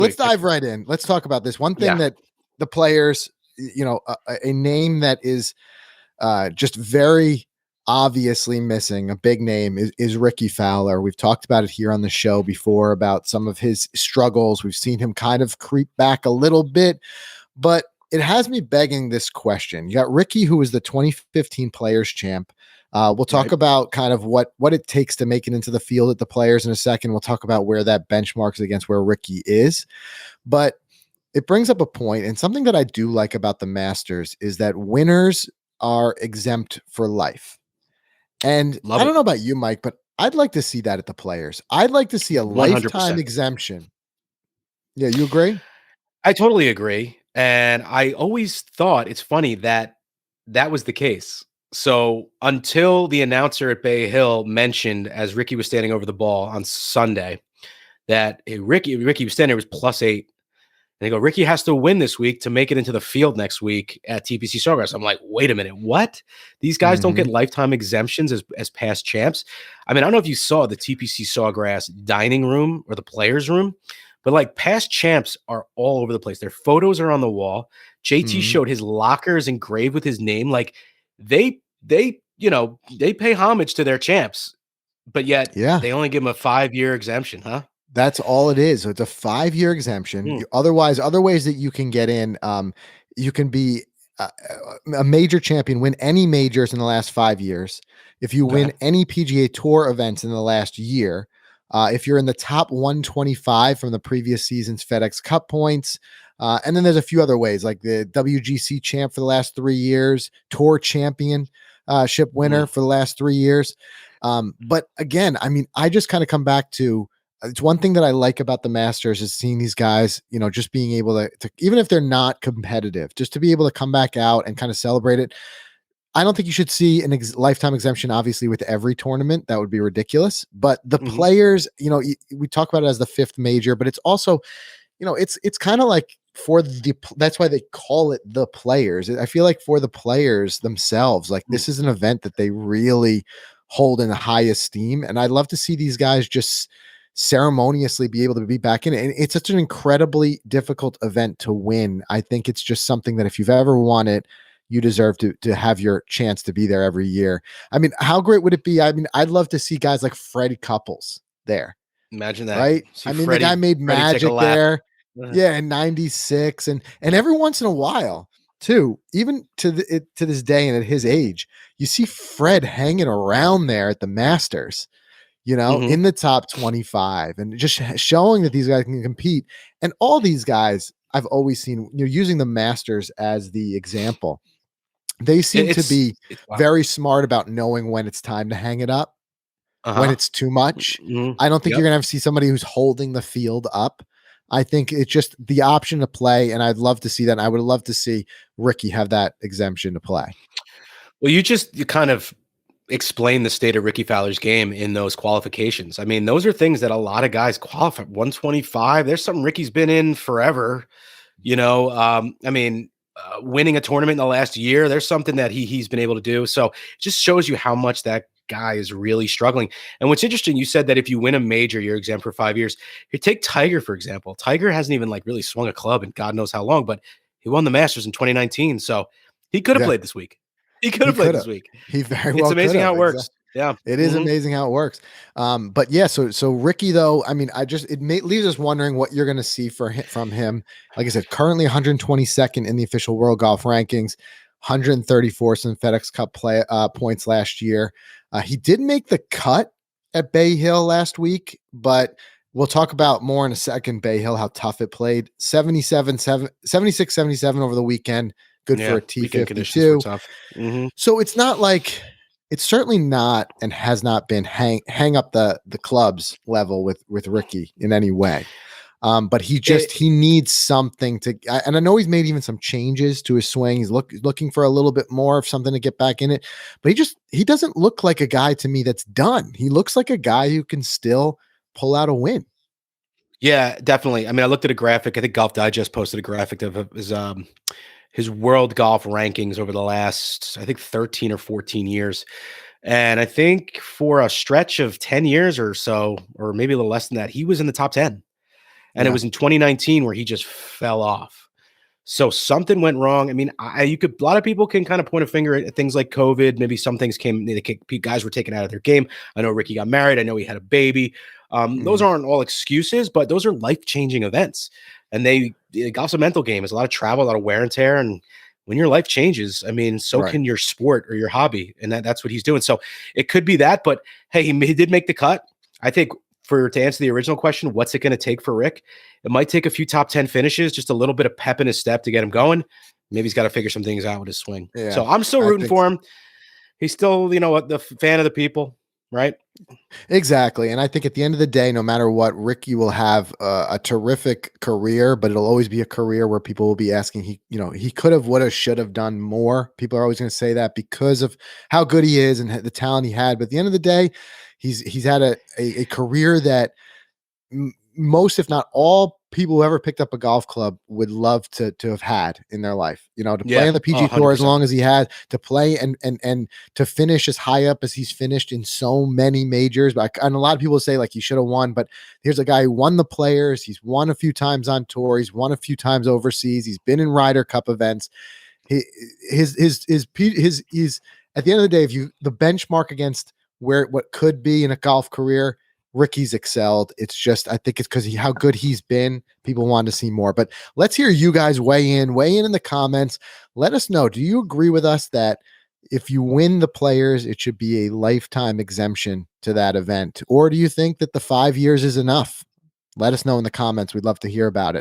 let's quick. dive right in. Let's talk about this. One thing Yeah. that the players, a name that is just very obviously missing, a big name, is Rickie Fowler. We've talked about it here on the show before about some of his struggles. We've seen him kind of creep back a little bit, but it has me begging this question. You got Rickie, who was the 2015 Players Champ. We'll talk about kind of what it takes to make it into the field at the Players in a second. We'll talk about where that benchmarks against where Rickie is. But it brings up a point, and something that I do like about the Masters is that winners are exempt for life. And I don't know about you, Mike, but I'd like to see that at the Players. I'd like to see a 100%. lifetime exemption. Yeah, you agree? I totally agree. And I always thought it's funny that that was the case. So until the announcer at Bay Hill mentioned, as Rickie was standing over the ball on Sunday, that Rickie was standing there was +8. And they go, Rickie has to win this week to make it into the field next week at TPC Sawgrass. I'm like, wait a minute, what? These guys don't get lifetime exemptions as past champs? I mean, I don't know if you saw the TPC Sawgrass dining room or the players room, but like past champs are all over the place. Their photos are on the wall. JT showed his lockers engraved with his name. Like they pay homage to their champs, but yet they only give them a 5-year exemption, huh? That's all it is. So it's a 5-year exemption. Otherwise, other ways that you can get in, you can be a major champion, win any majors in the last 5 years. If you win any PGA Tour events in the last year, if you're in the top 125 from the previous season's FedEx Cup points, and then there's a few other ways, like the WGC champ for the last 3 years, Tour championship winner for the last 3 years. But again, I mean, I just kind of come back to, it's one thing that I like about the Masters is seeing these guys, just being able to, even if they're not competitive, just to be able to come back out and kind of celebrate it. I don't think you should see an lifetime exemption, obviously, with every tournament. That would be ridiculous. But the players, we talk about it as the 5th major, but it's also, it's kind of like that's why they call it the Players. I feel like for the players themselves, like this is an event that they really hold in the high esteem. And I'd love to see these guys just ceremoniously be able to be back in it. And it's such an incredibly difficult event to win. I think it's just something that if you've ever won it, you deserve to have your chance to be there every year. I mean, how great would it be? I mean, I'd love to see guys like Freddie Couples there. Imagine that. Right? I mean, the guy made magic there. Yeah, in 96. And every once in a while, too, even to this day and at his age, you see Fred hanging around there at the Masters, in the top 25, and just showing that these guys can compete. And all these guys, I've always seen, using the Masters as the example. They seem to be very smart about knowing when it's time to hang it up, when it's too much. I don't think you're going to see somebody who's holding the field up. I think it's just the option to play, and I'd love to see that. And I would love to see Rickie have that exemption to play. Well, you kind of explain the state of Rickie Fowler's game in those qualifications. I mean, those are things that a lot of guys qualify. 125. There's something Rickie's been in forever. I mean, winning a tournament in the last year, there's something that he's been able to do. So it just shows you how much that guy is really struggling. And what's interesting, you said that if you win a major, you're exempt for 5 years. You take Tiger, for example. Tiger hasn't even really swung a club in God knows how long, but he won the Masters in 2019. So he could have played this week. He could have played this week. He very well. It's amazing how it works. Yeah, it is amazing how it works. But yeah, so Rickie, though, I mean, leaves us wondering what you're going to see from him. Like I said, currently 122nd in the official world golf rankings, 134th in FedEx Cup points last year. He did make the cut at Bay Hill last week, but we'll talk about more in a second. Bay Hill, how tough it played. 76, 77 over the weekend. Good for a T52. So it's not like, it's certainly not and has not been hang up the clubs level with Rickie in any way. But he needs something to, and I know he's made even some changes to his swing. He's looking for a little bit more of something to get back in it, but he doesn't look like a guy to me that's done. He looks like a guy who can still pull out a win. Yeah, definitely. I mean, I looked at a graphic. I think Golf Digest posted a graphic of his world golf rankings over the last, I think, 13 or 14 years. And I think for a stretch of 10 years or so, or maybe a little less than that, he was in the top 10. And it was in 2019 where he just fell off. So something went wrong. I mean, a lot of people can kind of point a finger at things like COVID. Maybe some things guys were taken out of their game. I know Rickie got married. I know he had a baby. Those aren't all excuses, but those are life-changing events. And golf's a mental game. There's a lot of travel, a lot of wear and tear. And when your life changes, I mean, so can your sport or your hobby. And that's what he's doing. So it could be that, but hey, he did make the cut. I think to answer the original question, what's it going to take for Rick? It might take a few top 10 finishes, just a little bit of pep in his step to get him going. Maybe he's got to figure some things out with his swing. Yeah, so I'm still rooting for him. He's still, the fan of the people, right? Exactly. And I think at the end of the day, no matter what, Rickie will have a terrific career, but it'll always be a career where people will be asking, he could have, would have, should have done more. People are always going to say that because of how good he is and the talent he had. But at the end of the day, he's had a career that most, if not all, people who ever picked up a golf club would love to have had in their life. To play on the PG Tour as long as he had, to play and to finish as high up as he's finished in so many majors. And a lot of people say like he should have won, but here's a guy who won the Players. He's won a few times on tour. He's won a few times overseas. He's been in Ryder Cup events. He's at the end of the day, if the benchmark against what could be in a golf career, Rickie's excelled. It's just, I think it's because how good he's been. People want to see more. But let's hear you guys weigh in the comments. Let us know. Do you agree with us that if you win the Players, it should be a lifetime exemption to that event? Or do you think that the 5 years is enough? Let us know in the comments. We'd love to hear about it.